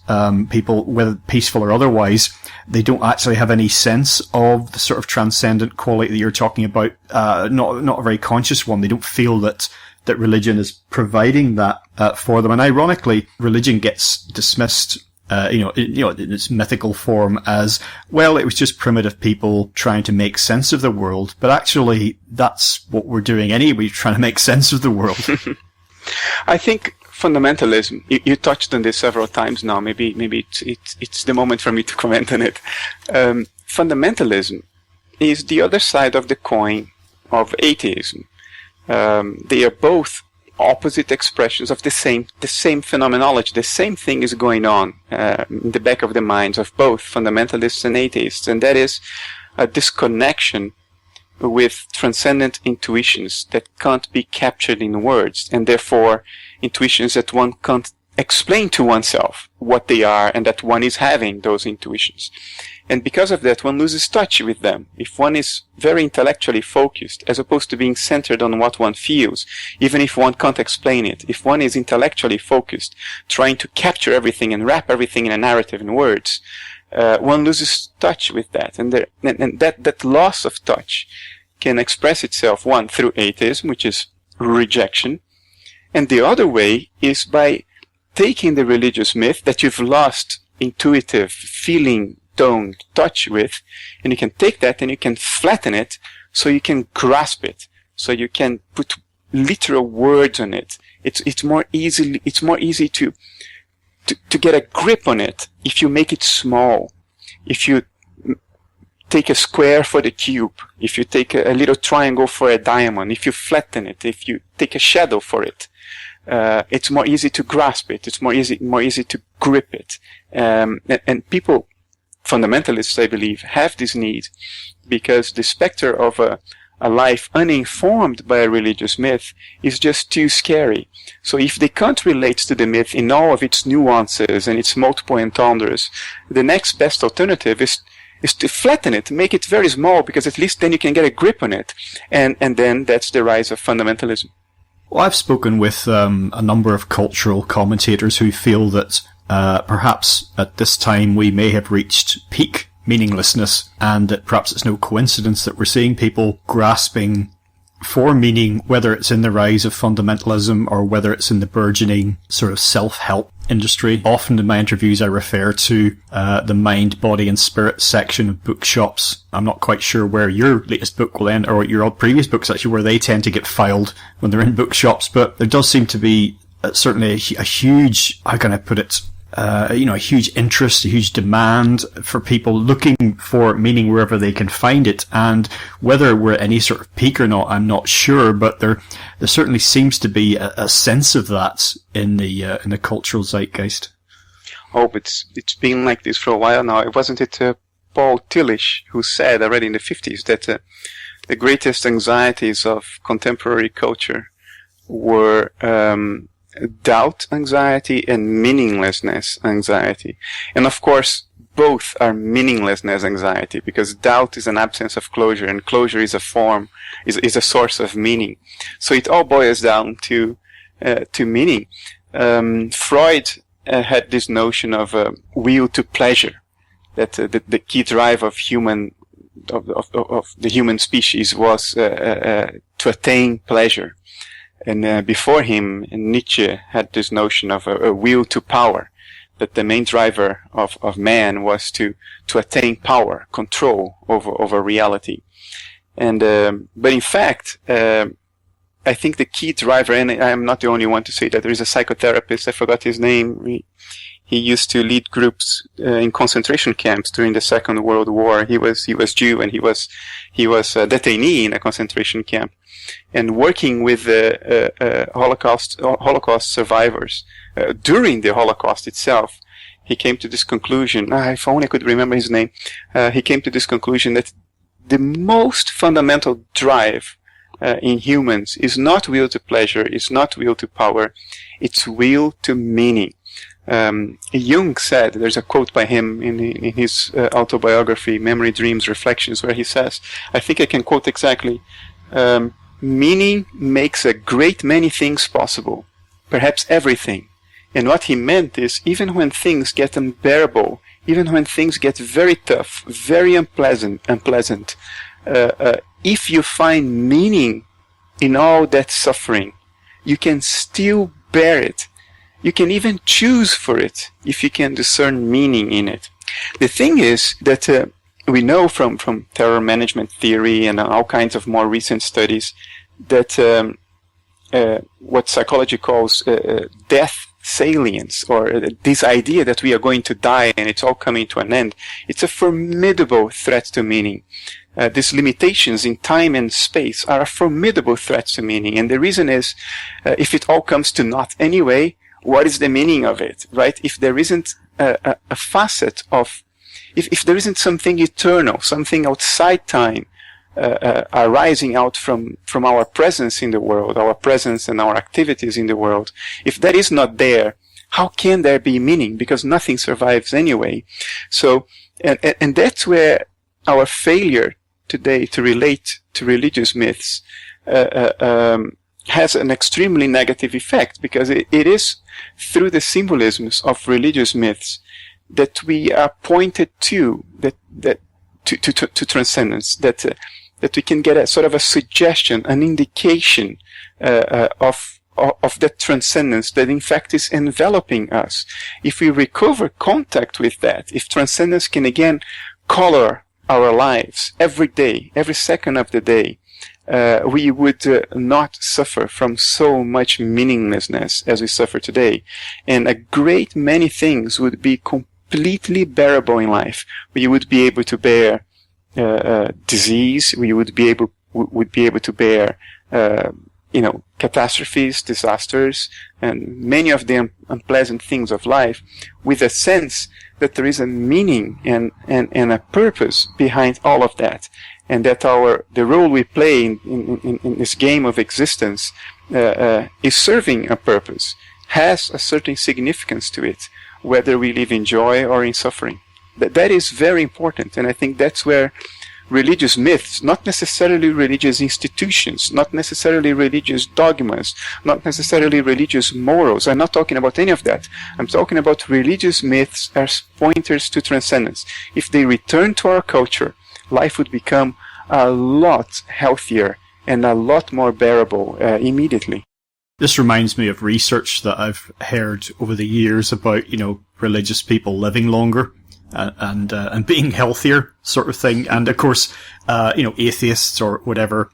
people, whether peaceful or otherwise, they don't actually have any sense of the sort of transcendent quality that you're talking about, not a very conscious one. They don't feel that religion is providing that for them. And ironically, religion gets dismissed in its mythical form as, well, it was just primitive people trying to make sense of the world. But actually, that's what we're doing anyway, we're trying to make sense of the world. I think fundamentalism, you touched on this several times now, maybe it's the moment for me to comment on it. Fundamentalism is the other side of the coin of atheism. They are both opposite expressions of the same phenomenology. The same thing is going on in the back of the minds of both fundamentalists and atheists, and that is a disconnection with transcendent intuitions that can't be captured in words, and therefore intuitions that one can't explain to oneself what they are, and that one is having those intuitions. And because of that, one loses touch with them. If one is very intellectually focused, as opposed to being centered on what one feels, even if one can't explain it, if one is intellectually focused, trying to capture everything and wrap everything in a narrative in words, one loses touch with that. And that loss of touch can express itself, one, through atheism, which is rejection, and the other way is by taking the religious myth that you've lost intuitive feeling, tone, touch with, and you can take that and you can flatten it so you can grasp it, so you can put literal words on it. It's more easy to to get a grip on it, if you make it small, if you take a square for the cube, if you take a little triangle for a diamond, if you flatten it, if you take a shadow for it, it's more easy to grasp it. It's more easy to grip it. And people, fundamentalists, I believe, have this need because the specter of a life uninformed by a religious myth is just too scary. So if they can't relate to the myth in all of its nuances and its multiple entendres, the next best alternative is to flatten it, make it very small, because at least then you can get a grip on it. And then that's the rise of fundamentalism. Well, I've spoken with a number of cultural commentators who feel that perhaps at this time we may have reached peak meaninglessness, and that perhaps it's no coincidence that we're seeing people grasping for meaning, whether it's in the rise of fundamentalism or whether it's in the burgeoning sort of self-help industry. Often in my interviews I refer to the mind, body and spirit section of bookshops. I'm not quite sure where your latest book will end, or your previous books actually, where they tend to get filed when they're in bookshops, but there does seem to be certainly a huge, how can I put it, a huge interest, a huge demand for people looking for meaning wherever they can find it. And whether we're at any sort of peak or not, I'm not sure, but there certainly seems to be a sense of that in the cultural zeitgeist. Oh, it's been like this for a while now. Wasn't it Paul Tillich who said already in the 50s that the greatest anxieties of contemporary culture were doubt anxiety and meaninglessness anxiety. And of course, both are meaninglessness anxiety, because doubt is an absence of closure, and closure is a form, is a source of meaning. So it all boils down to meaning. Freud had this notion of will to pleasure, that the key drive of the human species was to attain pleasure. And before him, Nietzsche had this notion of a will to power, that the main driver of man was to attain power, control over reality. And but in fact, I think the key driver, and I'm not the only one to say that, there is a psychotherapist, I forgot his name. He used to lead groups in concentration camps during the Second World War. He was Jew, and he was a detainee in a concentration camp, and working with Holocaust survivors during the Holocaust itself. He came to this conclusion. If only I could remember his name. He came to this conclusion that the most fundamental drive in humans is not will to pleasure, is not will to power, it's will to meaning. Jung said, there's a quote by him in his autobiography, Memory, Dreams, Reflections, where he says, I think I can quote exactly, meaning makes a great many things possible, perhaps everything. And what he meant is, even when things get unbearable, even when things get very tough, very unpleasant, if you find meaning in all that suffering, you can still bear it. You can even choose for it if you can discern meaning in it. The thing is that we know from terror management theory and all kinds of more recent studies that what psychology calls death salience, or this idea that we are going to die and it's all coming to an end, it's a formidable threat to meaning. These limitations in time and space are a formidable threat to meaning. And the reason is, if it all comes to naught anyway, what is the meaning of it, right? If there isn't a facet of, if there isn't something eternal, something outside time, arising out from our presence in the world, our presence and our activities in the world, if that is not there, how can there be meaning? Because nothing survives anyway. So, and that's where our failure today to relate to religious myths has an extremely negative effect, because it is through the symbolisms of religious myths that we are pointed to to transcendence, that we can get a sort of a suggestion, an indication of that transcendence that in fact is enveloping us. If we recover contact with that, if transcendence can again color our lives every day, every second of the day, we would not suffer from so much meaninglessness as we suffer today. And a great many things would be completely bearable in life. We would be able to bear disease. We would be able to bear catastrophes, disasters, and many of the unpleasant things of life with a sense that there is a meaning and a purpose behind all of that, and that the role we play in this game of existence is serving a purpose, has a certain significance to it, whether we live in joy or in suffering. That is very important, and I think that's where religious myths, not necessarily religious institutions, not necessarily religious dogmas, not necessarily religious morals. I'm not talking about any of that. I'm talking about religious myths as pointers to transcendence. If they return to our culture, life would become a lot healthier and a lot more bearable immediately. This reminds me of research that I've heard over the years about, religious people living longer. And being healthier, sort of thing. And of course, atheists or whatever,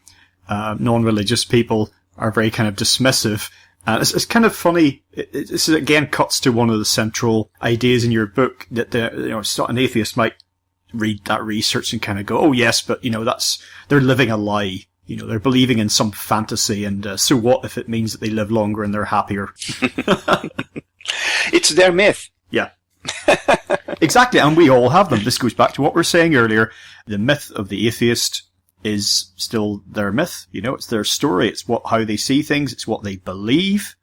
non-religious people are very kind of dismissive. And it's kind of funny. This again cuts to one of the central ideas in your book that an atheist might read that research and kind of go, oh yes, but they're living a lie. They're believing in some fantasy, and so what if it means that they live longer and they're happier? It's their myth. Yeah. Exactly, and we all have them. This goes back to what we were saying earlier. The myth of the atheist is still their myth. It's their story. It's how they see things. It's what they believe.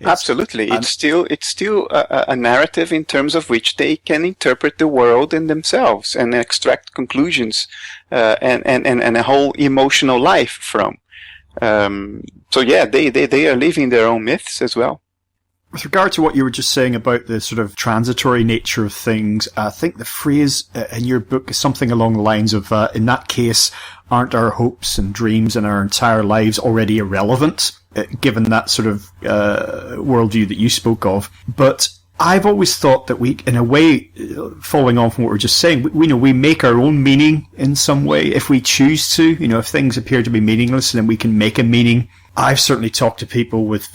Absolutely. It's still a narrative in terms of which they can interpret the world and themselves and extract conclusions and a whole emotional life from. So yeah, they are living their own myths as well. With regard to what you were just saying about the sort of transitory nature of things, I think the phrase in your book is something along the lines of, in that case, aren't our hopes and dreams and our entire lives already irrelevant, given that sort of worldview that you spoke of. But I've always thought that we, in a way, following on from what we were just saying, we make our own meaning in some way if we choose to. If things appear to be meaningless, then we can make a meaning. I've certainly talked to people with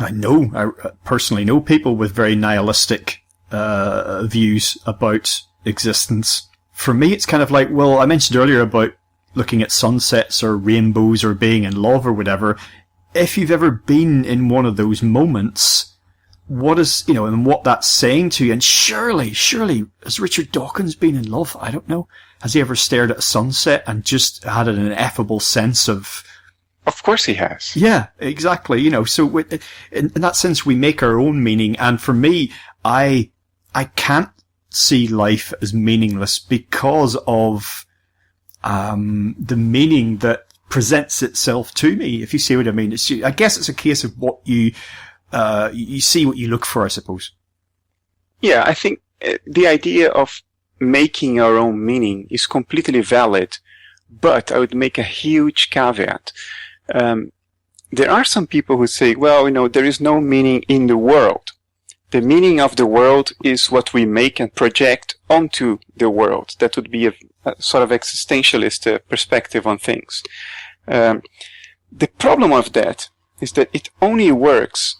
I personally know people with very nihilistic views about existence. For me, it's kind of like, well, I mentioned earlier about looking at sunsets or rainbows or being in love or whatever. If you've ever been in one of those moments, what is, and what that's saying to you, and surely, has Richard Dawkins been in love? I don't know. Has he ever stared at a sunset and just had an ineffable sense of... Of course he has. Yeah, exactly. So in that sense, we make our own meaning. And for me, I can't see life as meaningless because of the meaning that presents itself to me, if you see what I mean. I guess it's a case of what you see what you look for, I suppose. Yeah, I think the idea of making our own meaning is completely valid, but I would make a huge caveat. There are some people who say, well, there is no meaning in the world. The meaning of the world is what we make and project onto the world. That would be a sort of existentialist perspective on things. The problem of that is that it only works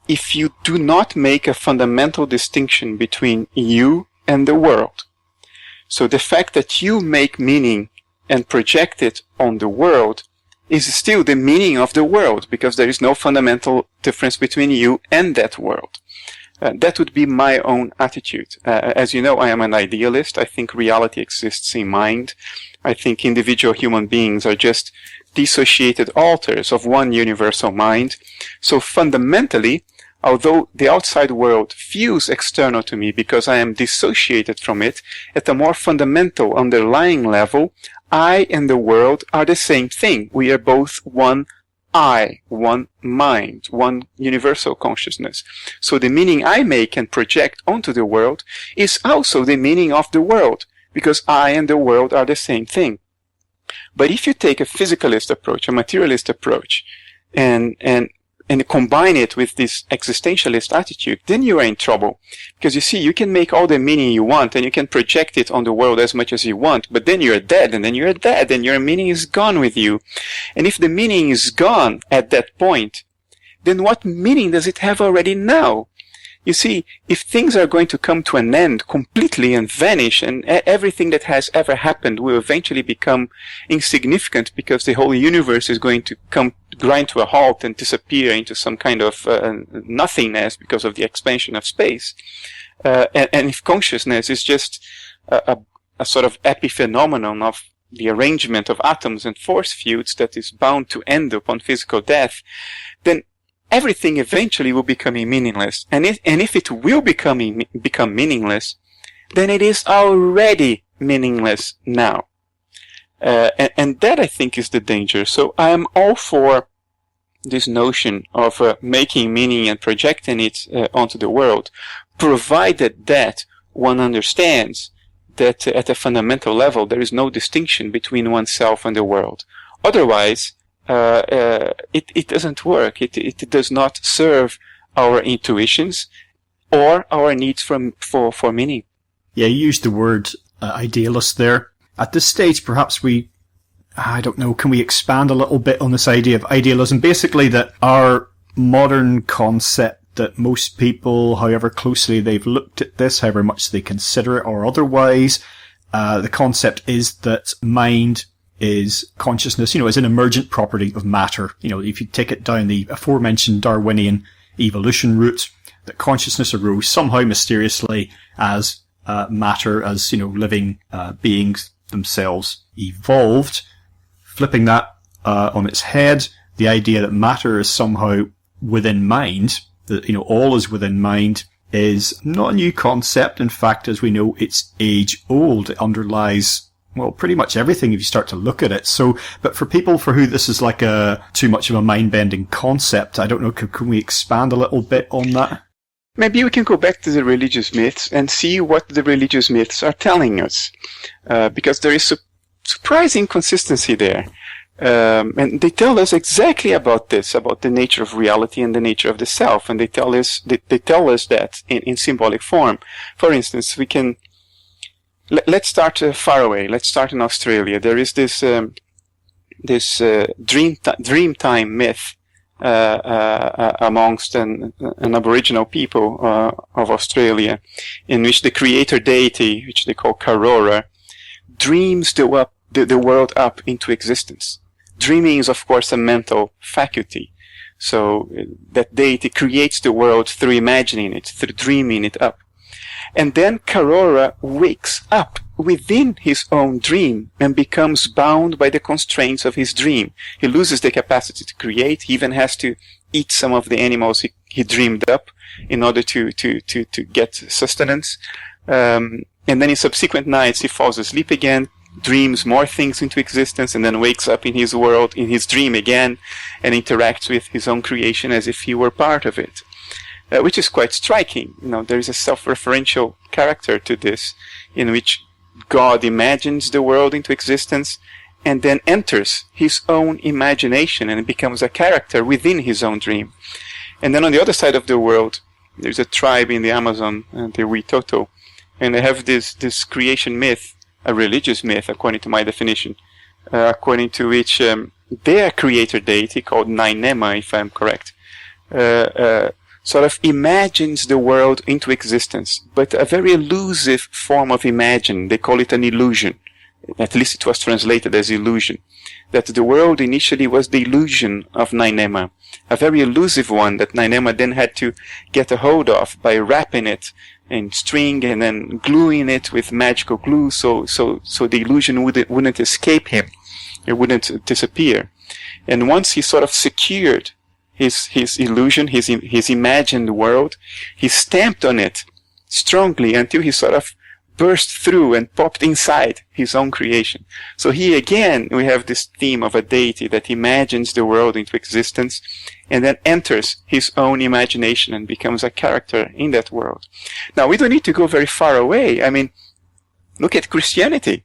if you do not make a fundamental distinction between you and the world. So the fact that you make meaning and project it on the world is still the meaning of the world, because there is no fundamental difference between you and that world. That would be my own attitude. As you know, I am an idealist. I think reality exists in mind. I think individual human beings are just dissociated alters of one universal mind. So fundamentally, although the outside world feels external to me because I am dissociated from it, at a more fundamental underlying level, I and the world are the same thing. We are both one I, one mind, one universal consciousness. So the meaning I make and project onto the world is also the meaning of the world, because I and the world are the same thing. But if you take a physicalist approach, a materialist approach, and and combine it with this existentialist attitude, then you are in trouble. Because you see, you can make all the meaning you want, and you can project it on the world as much as you want, but then you're dead, and then you're dead, and your meaning is gone with you. And if the meaning is gone at that point, then what meaning does it have already now? You see, if things are going to come to an end completely and vanish, and everything that has ever happened will eventually become insignificant because the whole universe is going to grind to a halt and disappear into some kind of nothingness because of the expansion of space. And if consciousness is just a sort of epiphenomenon of the arrangement of atoms and force fields that is bound to end upon physical death, then everything eventually will become meaningless. And if it will become meaningless, then it is already meaningless now. And that, I think, is the danger. So I am all for this notion of making meaning and projecting it onto the world, provided that one understands that at a fundamental level there is no distinction between oneself and the world. Otherwise, it doesn't work. It does not serve our intuitions or our needs for meaning. Yeah, you used the word idealist there. At this stage, perhaps I don't know, can we expand a little bit on this idea of idealism? Basically, that our modern concept that most people, however closely they've looked at this, however much they consider it or otherwise, the concept is that mind is consciousness, is an emergent property of matter. If you take it down the aforementioned Darwinian evolution route, that consciousness arose somehow mysteriously as matter, as, living beings themselves evolved. Flipping that on its head, the idea that matter is somehow within mind, that, all is within mind, is not a new concept. In fact, as we know, it's age old. It underlies pretty much everything if you start to look at it. So, but for people for who this is like too much of a mind-bending concept, I don't know, can we expand a little bit on that? Maybe we can go back to the religious myths and see what the religious myths are telling us. Because there is surprising consistency there. And they tell us exactly about this, about the nature of reality and the nature of the self. And they tell us that in symbolic form. For instance, we can let's start far away. Let's start in Australia. There is this dreamtime myth amongst an Aboriginal people of Australia, in which the creator deity, which they call Karora, dreams the world up into existence. Dreaming is, of course, a mental faculty. So that deity creates the world through imagining it, through dreaming it up. And then Karora wakes up within his own dream and becomes bound by the constraints of his dream. He loses the capacity to create. He even has to eat some of the animals he dreamed up in order to get sustenance. And then in subsequent nights he falls asleep again, dreams more things into existence, and then wakes up in his world, in his dream again, and interacts with his own creation as if he were part of it. Which is quite striking. There is a self-referential character to this, in which God imagines the world into existence and then enters his own imagination and becomes a character within his own dream. And then on the other side of the world, there's a tribe in the Amazon, the Witoto, and they have this creation myth, a religious myth, according to my definition, according to which their creator deity, called Nainema, if I'm correct, sort of imagines the world into existence, but a very elusive form of imagine. They call it an illusion. At least it was translated as illusion. That the world initially was the illusion of Nainema, a very elusive one that Nainema then had to get a hold of by wrapping it in string and then gluing it with magical glue, so the illusion wouldn't escape him. It wouldn't disappear. And once he sort of secured his illusion, his imagined world, he stamped on it strongly until he sort of burst through and popped inside his own creation. So here again we have this theme of a deity that imagines the world into existence and then enters his own imagination and becomes a character in that world. Now, we don't need to go very far away. I mean, look at Christianity.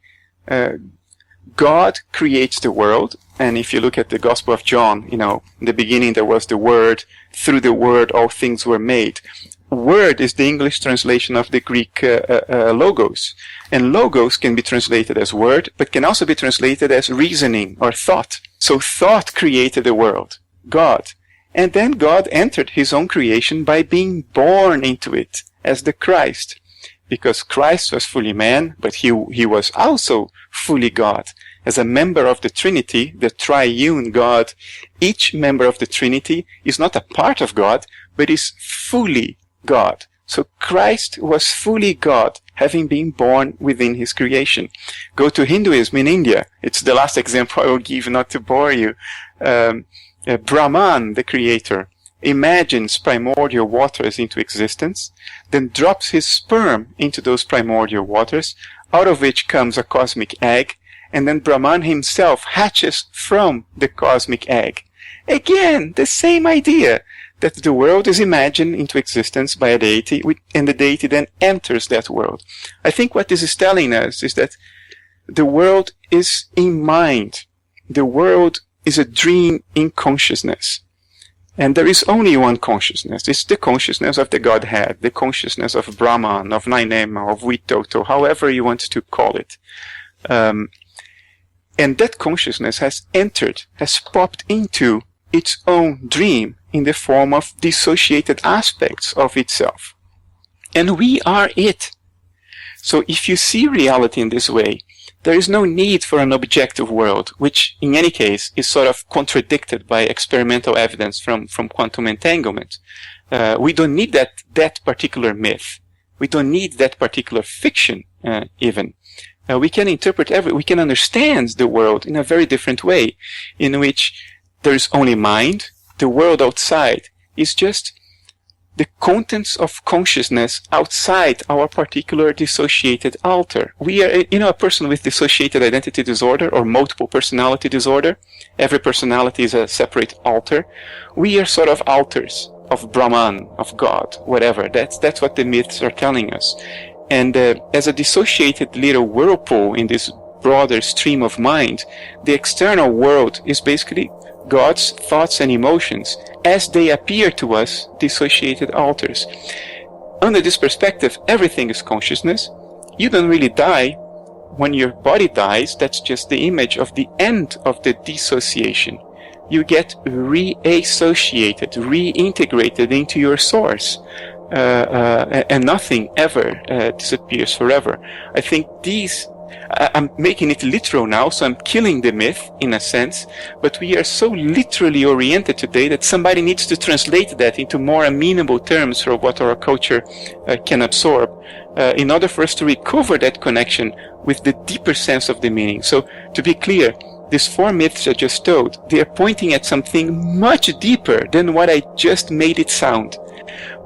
God creates the world, And if you look at the Gospel of John, in the beginning there was the Word, through the Word all things were made. Word is the English translation of the Greek logos. And logos can be translated as word, but can also be translated as reasoning or thought. So thought created the world, God. And then God entered his own creation by being born into it as the Christ. Because Christ was fully man, but he was also fully God. As a member of the Trinity, the triune God, each member of the Trinity is not a part of God, but is fully God. So Christ was fully God, having been born within his creation. Go to Hinduism in India. It's the last example I will give, not to bore you. Brahman, the creator, imagines primordial waters into existence, then drops his sperm into those primordial waters, out of which comes a cosmic egg, and then Brahman himself hatches from the cosmic egg. Again, the same idea, that the world is imagined into existence by a deity, and the deity then enters that world. I think what this is telling us is that the world is in mind. The world is a dream in consciousness. And there is only one consciousness. It's the consciousness of the Godhead, the consciousness of Brahman, of Nainema, of Vitoto, however you want to call it. And that consciousness has popped into its own dream in the form of dissociated aspects of itself. And we are it. So if you see reality in this way, there is no need for an objective world, which in any case is sort of contradicted by experimental evidence from quantum entanglement. We don't need that particular myth. We don't need that particular fiction even. We can interpret we can understand the world in a very different way, in which there is only mind. The world outside is just the contents of consciousness outside our particular dissociated altar. We are, a person with dissociated identity disorder or multiple personality disorder. Every personality is a separate altar. We are sort of altars of Brahman, of God, whatever. That's what the myths are telling us. And as a dissociated little whirlpool in this broader stream of mind, the external world is basically God's thoughts and emotions as they appear to us, dissociated altars. Under this perspective, everything is consciousness. You don't really die. When your body dies, that's just the image of the end of the dissociation. You get reassociated, reintegrated into your source. And nothing ever disappears forever. I think I'm making it literal now, so I'm killing the myth in a sense, but we are so literally oriented today that somebody needs to translate that into more amenable terms for what our culture can absorb, in order for us to recover that connection with the deeper sense of the meaning. So, to be clear, these four myths I just told, they are pointing at something much deeper than what I just made it sound.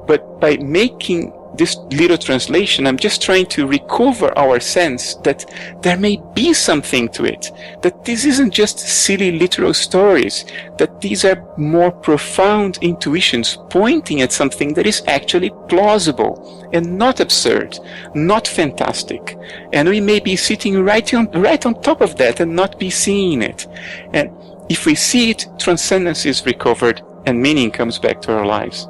But by making this little translation, I'm just trying to recover our sense that there may be something to it, that this isn't just silly literal stories, that these are more profound intuitions pointing at something that is actually plausible and not absurd, not fantastic. And we may be sitting right on top of that and not be seeing it. And if we see it, transcendence is recovered and meaning comes back to our lives.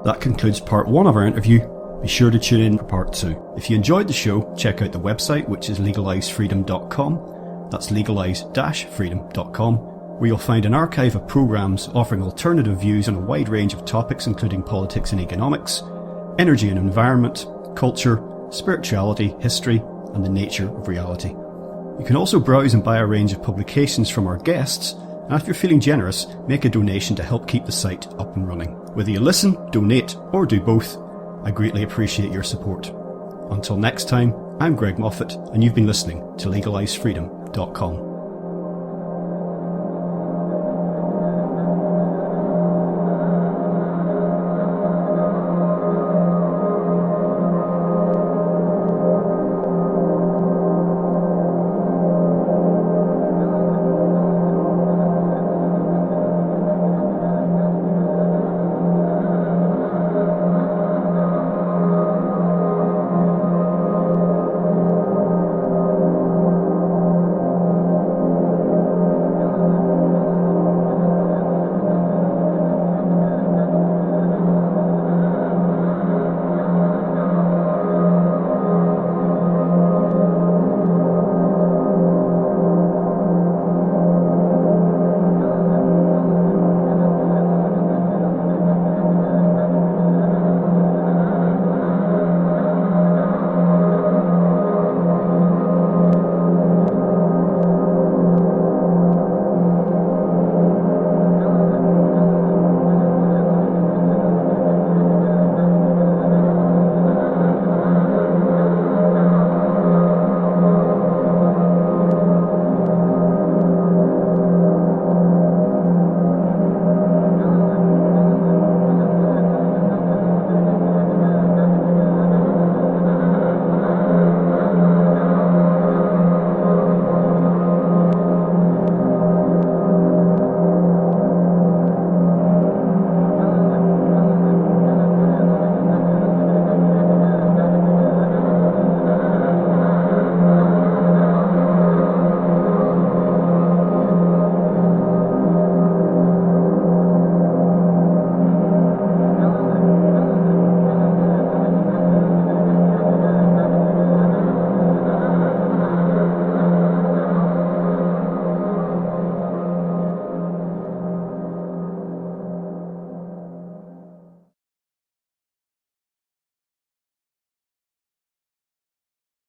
That concludes part 1 of our interview. Be sure to tune in for part 2. If you enjoyed the show, check out the website, which is legalizefreedom.com. That's legalize-freedom.com, where you'll find an archive of programs offering alternative views on a wide range of topics including politics and economics, energy and environment, culture, spirituality, history, and the nature of reality. You can also browse and buy a range of publications from our guests, and if you're feeling generous, make a donation to help keep the site up and running. Whether you listen, donate, or do both, I greatly appreciate your support. Until next time, I'm Greg Moffat, and you've been listening to legalizefreedom.com.